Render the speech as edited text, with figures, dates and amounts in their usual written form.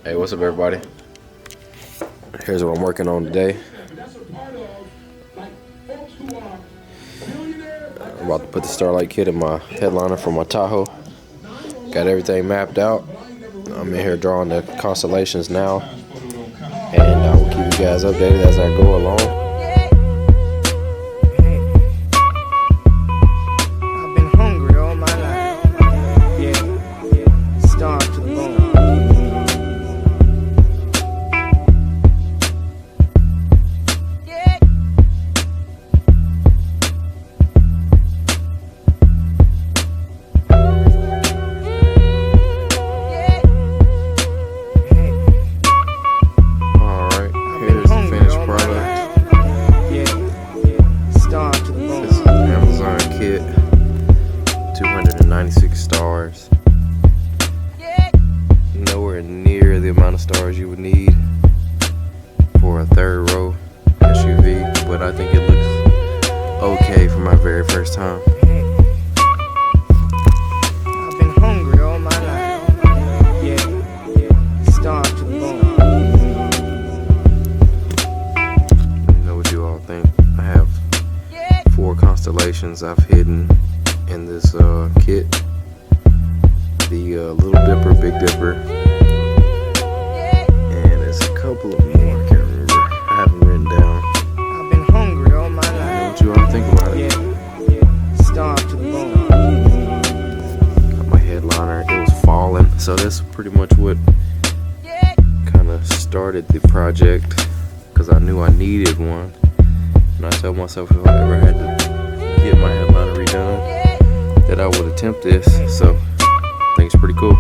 Hey, what's up, everybody? Here's what I'm working on today. I'm about to put the Starlight kit in my headliner for my Tahoe. Got everything mapped out. I'm in here drawing the constellations now, and I will keep you guys updated as I go along. Kit, 296 stars. Nowhere near the amount of stars you would need for a third row SUV, but I think it looks okay for my very first time. I've been hungry all my life. Starved to the bone. You know what you all think? I have 4 constellations I've hidden in this kit. The Little Dipper, Big Dipper, and there's a couple of more. I can't remember. I haven't written down. I've been hungry all my life. You know what you all think about it? Starved to the bone. Got my headliner. It was falling, so that's pretty much what kind of started the project, because I knew I needed one. And I told myself if I ever had to get my headliner redone, that I would attempt this. So I think it's pretty cool.